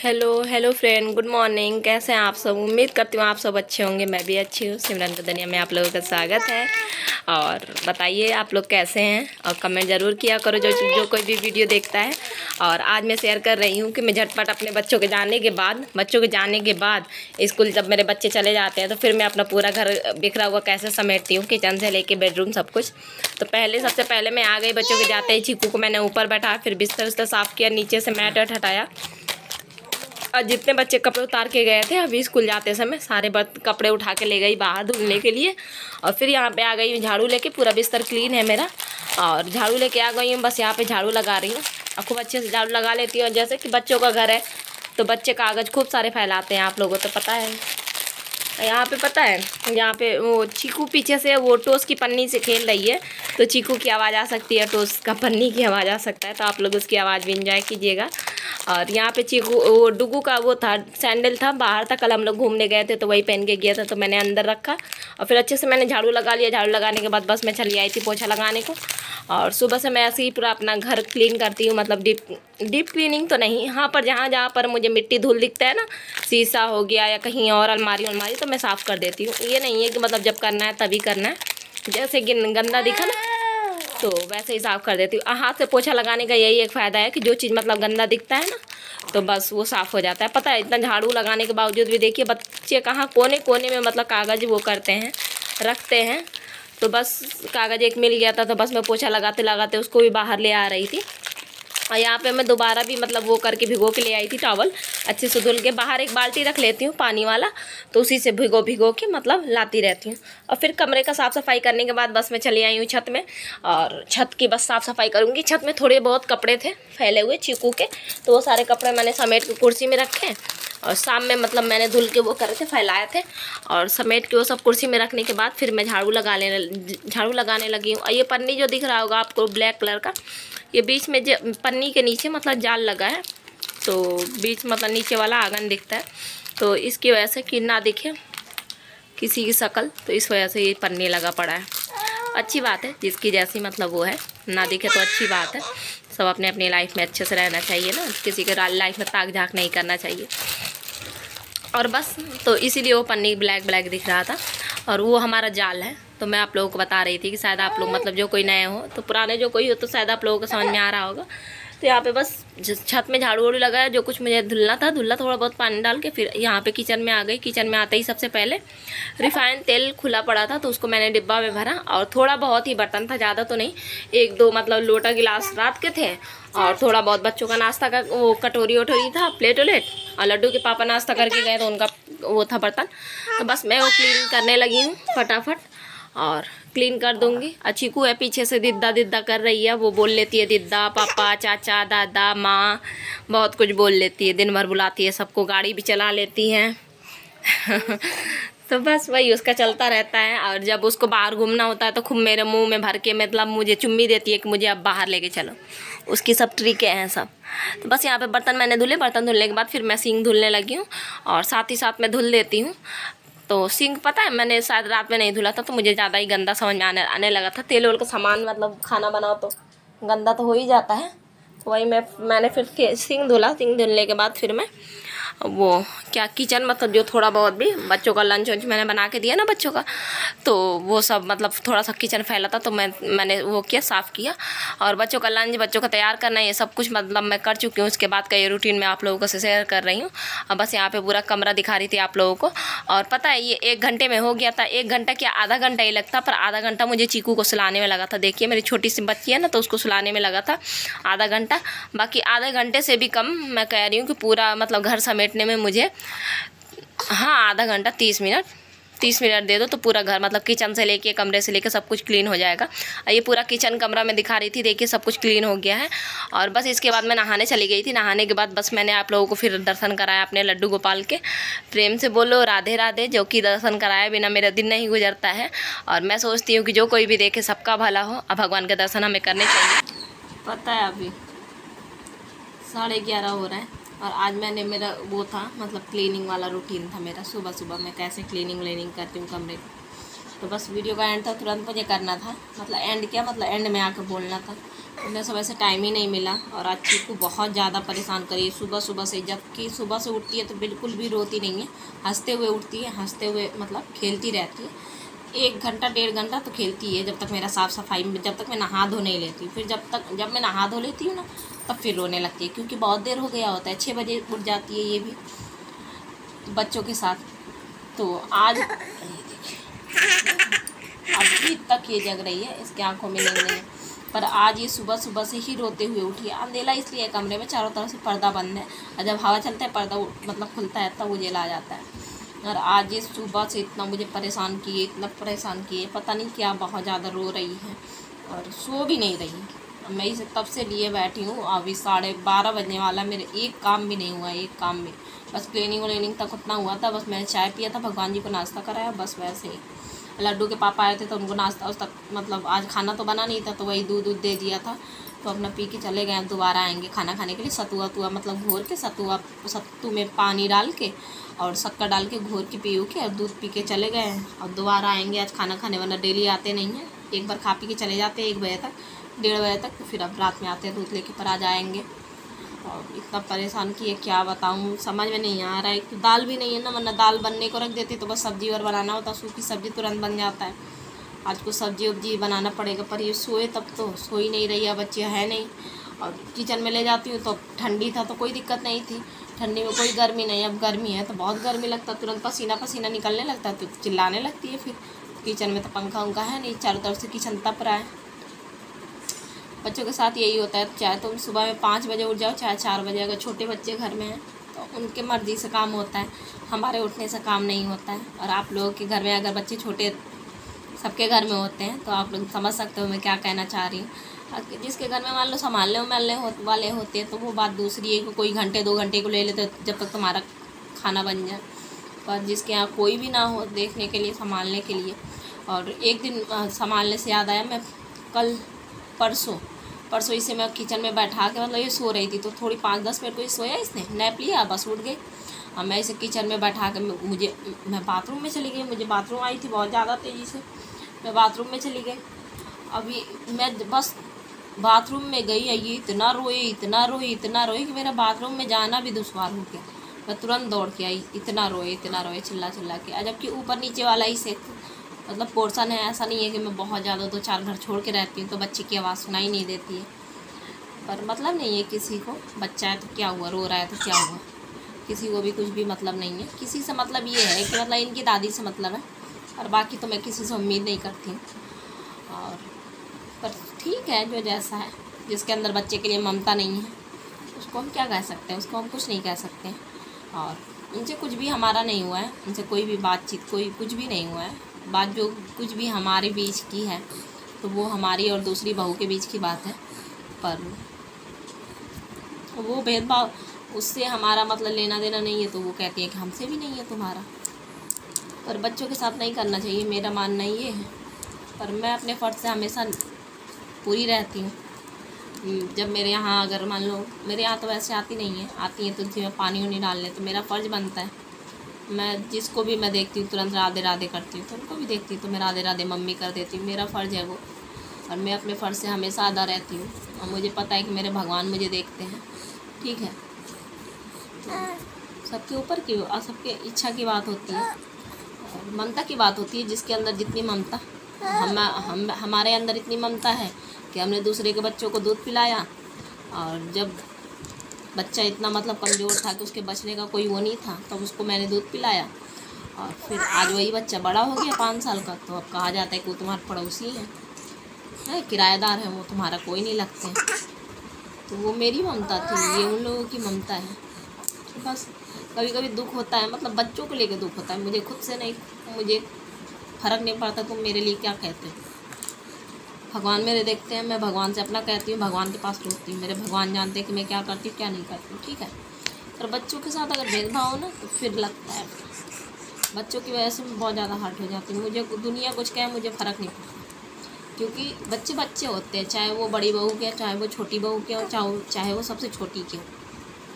Hello hello friend, good morning. कैसे हैं आप सब? उम्मीद करती हूँ आप सब अच्छे होंगे। मैं भी अच्छी हूँ। सिमरन की दुनिया में आप लोगों का स्वागत है। और बताइए आप लोग कैसे हैं, और कमेंट ज़रूर किया करो जो कोई भी वीडियो देखता है। और आज मैं शेयर कर रही हूँ कि मैं झटपट अपने बच्चों के जाने के बाद स्कूल जब मेरे बच्चे चले जाते हैं तो फिर मैं अपना पूरा घर बिखरा हुआ कैसे समेटती हूँ, किचन से लेके बेडरूम सब कुछ। तो सबसे पहले मैं आ गई बच्चों के जाते ही। चीकू को मैंने ऊपर बैठा, फिर बिस्तर उस्तर साफ़ किया, नीचे से मैट वैट हटाया। और जितने बच्चे कपड़े उतार के गए थे अभी स्कूल जाते समय सारे कपड़े उठा के ले गई बाहर धुलने के लिए। और फिर यहाँ पे आ गई झाड़ू लेके। पूरा बिस्तर क्लीन है मेरा और झाड़ू लेके आ गई हूँ। बस यहाँ पे झाड़ू लगा रही हूँ और खूब अच्छे से झाड़ू लगा लेती हूँ। जैसे कि बच्चों का घर है तो बच्चे कागज़ खूब सारे फैलाते हैं, आप लोगों को तो पता है। यहाँ पे पता है, यहाँ पे वो चीकू पीछे से वो टोस की पन्नी से खेल रही है तो चीकू की आवाज़ आ सकती है, टोस का पन्नी की आवाज़ आ सकता है, तो आप लोग उसकी आवाज़ भी इंजॉय कीजिएगा। और यहाँ पे चीकू वो डुगू का वो था सैंडल था बाहर था, कल हम लोग घूमने गए थे तो वही पहन के गया था तो मैंने अंदर रखा। और फिर अच्छे से मैंने झाड़ू लगा लिया। झाड़ू लगाने के बाद बस मैं चली आई थी पोछा लगाने को। और सुबह से मैं ऐसे ही पूरा अपना घर क्लीन करती हूँ, मतलब डीप क्लीनिंग तो नहीं, हाँ पर जहाँ पर मुझे मिट्टी धूल दिखता है ना, शीशा हो गया या कहीं और अलमारी तो मैं साफ़ कर देती हूँ। ये नहीं है कि मतलब जब करना है तभी करना है, जैसे गंदा दिखा ना तो वैसे ही साफ़ कर देती हूँ। हाथ से पोछा लगाने का यही एक फ़ायदा है कि जो चीज़ मतलब गंदा दिखता है ना तो बस वो साफ़ हो जाता है। पता है इतना झाड़ू लगाने के बावजूद भी देखिए बच्चे कहाँ कोने कोने में मतलब कागज़ वो करते हैं, रखते हैं। तो बस कागज़ एक मिल गया था तो बस मैं पोछा लगाते लगाते उसको भी बाहर ले आ रही थी। और यहाँ पे मैं दोबारा भी मतलब वो करके भिगो के ले आई थी टॉवल, अच्छे से धुल के। बाहर एक बाल्टी रख लेती हूँ पानी वाला, तो उसी से भिगो के मतलब लाती रहती हूँ। और फिर कमरे का साफ़ सफाई करने के बाद बस मैं चली आई हूँ छत में, और छत की बस साफ़ सफाई करूँगी। छत में थोड़े बहुत कपड़े थे फैले हुए चीकू के, तो वो सारे कपड़े मैंने समेट के कुर्सी में रखे। और शाम में मतलब मैंने धुल के वो करे थे, फैलाए थे, और समेट के वो सब कुर्सी में रखने के बाद फिर मैं झाड़ू लगाने लगी हूँ। और ये पन्नी जो दिख रहा होगा आपको ब्लैक कलर का, ये बीच में पन्नी के नीचे मतलब जाल लगा है, तो बीच मतलब नीचे वाला आंगन दिखता है, तो इसकी वजह से कि ना दिखे किसी की शक्ल, तो इस वजह से ये पन्नी लगा पड़ा है। अच्छी बात है, जिसकी जैसी मतलब वो है, ना दिखे तो अच्छी बात है। सब अपने अपनी लाइफ में अच्छे से रहना चाहिए ना, किसी के लाइफ में ताक झाक नहीं करना चाहिए। और बस तो इसीलिए वो पन्नी ब्लैक दिख रहा था, और वो हमारा जाल है। तो मैं आप लोगों को बता रही थी कि शायद आप लोग मतलब जो कोई नए हो, तो पुराने जो कोई हो तो शायद आप लोगों को समझ में आ रहा होगा। तो यहाँ पे बस छत में झाड़ू वाड़ू लगाया, जो कुछ मुझे धुलना थोड़ा बहुत पानी डाल के। फिर यहाँ पे किचन में आ गई। किचन में आते ही सबसे पहले रिफाइंड तेल खुला पड़ा था तो उसको मैंने डिब्बा में भरा, और थोड़ा बहुत ही बर्तन था, ज़्यादा तो नहीं, 1-2 मतलब लोटा गिलास रात के थे, और थोड़ा बहुत बच्चों का नाश्ता का वो कटोरी वटोरी था, प्लेट वलेट, और लड्डू के पापा नाश्ता करके गए तो उनका वो था बर्तन। तो बस मैं वो क्लीन करने लगी हूँ फटाफट, और क्लीन कर दूंगी। चीकू है पीछे से दिद्दा कर रही है, वो बोल लेती है दिद्दा, पापा, चाचा, दादा, माँ, बहुत कुछ बोल लेती है, दिन भर बुलाती है सबको, गाड़ी भी चला लेती हैं तो बस वही उसका चलता रहता है। और जब उसको बाहर घूमना होता है तो खूब मेरे मुंह में भर के मतलब मुझे चुम्मी देती है कि मुझे अब बाहर लेके चलो। उसकी सब ट्रिकें हैं सब। तो बस यहाँ पे बर्तन मैंने धुले, बर्तन धुलने के बाद फिर मैं सिंक धुलने लगी हूँ, और साथ ही साथ मैं धुल देती हूँ। तो सिंक पता है मैंने शायद रात में नहीं धुला था तो मुझे ज़्यादा ही गंदा समझ में आने लगा था। तेल वेल का सामान मतलब खाना बनाओ तो गंदा तो हो ही जाता है, तो वही मैंने फिर सिंक धुला। सिंक धुलने के बाद फिर मैं वो क्या किचन मतलब जो थोड़ा बहुत भी बच्चों का लंच वंच मैंने बना के दिया ना बच्चों का, तो वो सब मतलब थोड़ा सा किचन फैला था तो मैंने वो किया, साफ़ किया। और बच्चों का लंच, बच्चों का तैयार करना, ये सब कुछ मतलब मैं कर चुकी हूँ। उसके बाद का ये रूटीन मैं आप लोगों को शेयर कर रही हूँ। अब बस यहाँ पे पूरा कमरा दिखा रही थी आप लोगों को। और पता है ये 1 घंटे में हो गया था। 1 घंटा क्या, आधा घंटा ही लगता, पर आधा घंटा मुझे चीकू को सुलाने में लगा था। देखिए मेरी छोटी सी बच्ची है ना, तो उसको सुलाने में लगा था आधा घंटा। बाकी आधे घंटे से भी कम मैं कह रही हूँ कि पूरा मतलब घर समेटने में मुझे, हाँ आधा घंटा 30 मिनट दे दो तो पूरा घर मतलब किचन से लेके कमरे से लेके सब कुछ क्लीन हो जाएगा। ये पूरा किचन कमरा मैं दिखा रही थी, देखिए सब कुछ क्लीन हो गया है। और बस इसके बाद मैं नहाने चली गई थी। नहाने के बाद बस मैंने आप लोगों को फिर दर्शन कराया अपने लड्डू गोपाल के। प्रेम से बोलो राधे राधे, जो कि दर्शन कराए बिना मेरा दिन नहीं गुजरता है। और मैं सोचती हूँ कि जो कोई भी देखे सबका भला हो, अब भगवान के दर्शन हमें करने चाहिए। पता है अभी 11:30 हो रहा है, और आज मैंने मेरा वो था मतलब क्लीनिंग वाला रूटीन था मेरा। सुबह मैं कैसे क्लीनिंग करती हूँ कमरे की। तो बस वीडियो का एंड था, तुरंत मुझे करना था, मतलब एंड क्या मतलब एंड में आकर बोलना था उन्हें सुबह से टाइम ही नहीं मिला और आज चीकू बहुत ज़्यादा परेशान करी सुबह सुबह से। जबकि सुबह से उठती है तो बिल्कुल भी रोती नहीं है, हंसते हुए उठती है, हंसते हुए मतलब खेलती रहती है। 1 घंटा 1.5 घंटा तो खेलती है, जब तक मेरा साफ़ सफाई में, जब तक मैं नहा धो नहीं लेती हूँ। फिर जब मैं नहा धो लेती हूँ ना, तब फिर रोने लगती है, क्योंकि बहुत देर हो गया होता है। 6 बजे उठ जाती है ये भी बच्चों के साथ। तो आज अभी तक ये जग रही है, इसकी आंखों में नींद नहीं है, पर आज ये सुबह सुबह से ही रोते हुए उठी है। अंधेला इसलिए कमरे में, चारों तरफ से पर्दा बंद है, और जब हवा चलता है पर्दा मतलब खुलता है तब उजेला आ जाता है। और आज ये सुबह से इतना मुझे परेशान किए, इतना परेशान किए, पता नहीं क्या, बहुत ज़्यादा रो रही है और सो भी नहीं रही है। मैं इसे तब से लिए बैठी हूँ, अभी 12:30 बजने वाला, मेरे एक काम भी नहीं हुआ। एक काम में बस क्लीनिंग तक उतना हुआ था। बस मैंने चाय पिया था, भगवान जी को नाश्ता कराया, बस वैसे ही। लड्डू के पापा आए थे तो उनको नाश्ता उस तक मतलब आज खाना तो बना नहीं था, तो वही दूध दे दिया था, तो अपना पी के चले गए। अब दोबारा आएंगे खाना खाने के लिए। सत्तू मतलब घोर के, सत्तू में पानी डाल के और शक्कर डाल के घोर के पी के और दूध पी के चले गए। अब दोबारा आएंगे आज खाना खाने, वरना डेली आते नहीं हैं। एक बार खा पी के चले जाते हैं 1 बजे तक, 1:30 बजे तक, तो फिर अब रात में आते हैं दूध लेके, पर आज आएंगे। और इतना परेशान किए, क्या बताऊँ, समझ में नहीं आ रहा है। तो दाल भी नहीं है ना, वरना दाल बनने को रख देती तो बस सब्जी और बनाना होता, सूखी सब्जी तुरंत बन जाता है। आज को सब्जी वब्जी बनाना पड़ेगा, पर ये सोए तब तो सो ही नहीं रही है, बच्चे है नहीं। और किचन में ले जाती हूँ तो ठंडी था तो कोई दिक्कत नहीं थी, ठंडी में कोई गर्मी नहीं। अब गर्मी है तो बहुत गर्मी लगता, तुरंत पसीना पसीना निकलने लगता है, तो चिल्लाने लगती है। फिर किचन में तो पंखा उंखा है नहीं, चारों तरफ से किचन तप रहा है। बच्चों के साथ यही होता है, चाहे तुम सुबह में 5 बजे उठ जाओ, चाहे 4 बजे, अगर छोटे बच्चे घर में हैं तो उनके मर्ज़ी से काम होता है, हमारे उठने से काम नहीं होता है। और आप लोगों के घर में अगर बच्चे छोटे, सबके घर में होते हैं, तो आप लोग समझ सकते हो मैं क्या कहना चाह रही हूँ। जिसके घर में मान लो संभालने वाले होते हैं तो वो बात दूसरी है कि कोई घंटे 2 घंटे को ले लेते जब तक तुम्हारा खाना बन जाए। पर जिसके यहाँ कोई भी ना हो देखने के लिए, संभालने के लिए। और एक दिन संभालने से याद आया, मैं कल परसों इसे मैं किचन में बैठा के, मतलब ये सो रही थी तो थोड़ी 5-10 मिनट को ये सोया, इसने नैप लिया, बस उठ गई। अब मैं इसे किचन में बैठा के मैं बाथरूम में चली गई। मुझे बाथरूम आई थी बहुत ज़्यादा तेज़ी से, मैं बाथरूम में चली गई। अभी मैं बस बाथरूम में गई, ये इतना रोई कि मेरा बाथरूम में जाना भी दुश्वार हो गया। मैं तुरंत दौड़ के आई, इतना रोए चिल्ला के। जबकि ऊपर नीचे वाला ही से मतलब पोर्शन है, ऐसा नहीं है कि मैं बहुत ज़्यादा 2-4 घर छोड़ के रहती हूँ तो बच्चे की आवाज़ सुनाई नहीं देती है। पर मतलब नहीं है किसी को, बच्चा है तो क्या हुआ, रो रहा है तो क्या हुआ, किसी को भी कुछ भी मतलब नहीं है। किसी से मतलब ये है कि मतलब इनकी दादी से मतलब है, और बाकी तो मैं किसी से उम्मीद नहीं करती हूँ। और पर ठीक है, जो जैसा है, जिसके अंदर बच्चे के लिए ममता नहीं है उसको हम क्या कह सकते हैं, उसको हम कुछ नहीं कह सकते हैं। और इनसे कुछ भी हमारा नहीं हुआ है, इनसे कोई भी बातचीत, कोई कुछ भी नहीं हुआ है। बात जो कुछ भी हमारे बीच की है तो वो हमारी और दूसरी बहू के बीच की बात है। पर वो भेदभाव, उससे हमारा मतलब लेना देना नहीं है, तो वो कहती है कि हमसे भी नहीं है तुम्हारा। पर बच्चों के साथ नहीं करना चाहिए, मेरा मानना ये है। पर मैं अपने फ़र्ज से हमेशा पूरी रहती हूँ। जब मेरे यहाँ, अगर मान लो मेरे यहाँ तो वैसे आती नहीं है, आती है तुलसी में पानी उनी डालने, तो मेरा फ़र्ज़ बनता है, मैं जिसको भी मैं देखती हूँ तुरंत राधे राधे करती हूँ, तो उनको भी देखती हूँ तो मैं राधे राधे मम्मी कर देती हूँ। मेरा फ़र्ज़ है वो, और मैं अपने फ़र्ज़ से हमेशा अदा रहती हूँ। और मुझे पता है कि मेरे भगवान मुझे देखते हैं, ठीक है। तो सबके ऊपर की और सबके इच्छा की बात होती है, और ममता की बात होती है। जिसके अंदर जितनी ममता, हमारे अंदर इतनी ममता है कि हमने दूसरे के बच्चों को दूध पिलाया, और जब बच्चा इतना मतलब कमज़ोर था कि उसके बचने का कोई वो नहीं था, तब तो उसको मैंने दूध पिलाया। और फिर आज वही बच्चा बड़ा हो गया 5 साल का, तो अब कहा जाता है कि वो तुम्हारा पड़ोसी है, किराएदार है, वो तुम्हारा कोई नहीं लगते हैं। तो वो मेरी ममता थी, ये उन लोगों की ममता है। तो बस कभी कभी दुख होता है, मतलब बच्चों को लेकर दुख होता है, मुझे खुद से नहीं, मुझे फ़र्क नहीं पड़ता तुम मेरे लिए क्या कहते हो। भगवान मेरे देखते हैं, मैं भगवान से अपना कहती हूँ, भगवान के पास रोती हूँ, मेरे भगवान जानते हैं कि मैं क्या करती हूँ क्या नहीं करती हूँ, ठीक है। पर बच्चों के साथ अगर भेदभाव हो ना तो फिर लगता है, बच्चों की वजह से मैं बहुत ज़्यादा हर्ट हो जाती हूँ। मुझे दुनिया कुछ कहे, मुझे फ़र्क नहीं पड़ता, क्योंकि बच्चे बच्चे होते हैं, चाहे वो बड़ी बहू के, चाहे वो छोटी बहू के हो, चाहे वो सबसे छोटी के हो।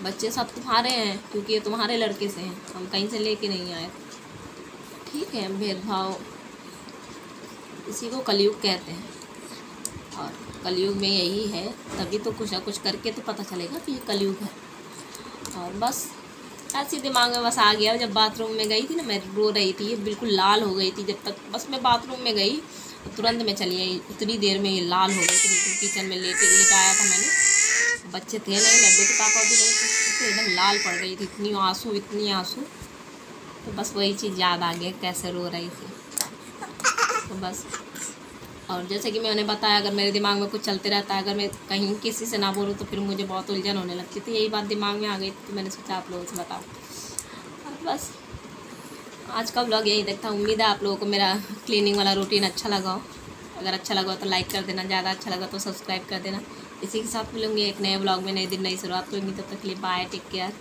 बच्चे सब तुम्हारे हैं, क्योंकि ये तुम्हारे लड़के से हैं, हम कहीं से लेके नहीं आए, ठीक है। भेदभाव इसी को कलयुग कहते हैं। और कलयुग में यही है, तभी तो कुछ ना कुछ करके तो पता चलेगा कि ये कलयुग है। और बस ऐसे दिमाग में बस आ गया। जब बाथरूम में गई थी ना, मैं रो रही थी, ये बिल्कुल लाल हो गई थी। जब तक बस मैं बाथरूम में गई तो तुरंत मैं चली आई, उतनी देर में ये लाल हो गई थी बिल्कुल। किचन में लेटाया था मैंने, बच्चे थे नहीं, लड्डू के पापा भी नहीं थे, तो एकदम लाल पड़ गई थी, इतनी आंसू। तो बस वही चीज़ याद आ गया कैसे रो रही थी। तो बस, और जैसे कि मैंने बताया, अगर मेरे दिमाग में कुछ चलते रहता है, अगर मैं कहीं किसी से ना बोलूँ तो फिर मुझे बहुत उलझन होने लगती थी। यही बात दिमाग में आ गई तो मैंने सोचा आप लोगों से बताऊँ। और बस आज का व्लॉग यही देखता हूँ। उम्मीद है आप लोगों को मेरा क्लीनिंग वाला रूटीन अच्छा लगा हो। अगर अच्छा लगा हो तो लाइक कर देना, ज़्यादा अच्छा लगा तो सब्सक्राइब कर देना। इसी के साथ मिलूँगी एक नए व्लॉग में, नए दिन नई शुरुआत करूँगी। तब तक के लिए बाय, टेक केयर।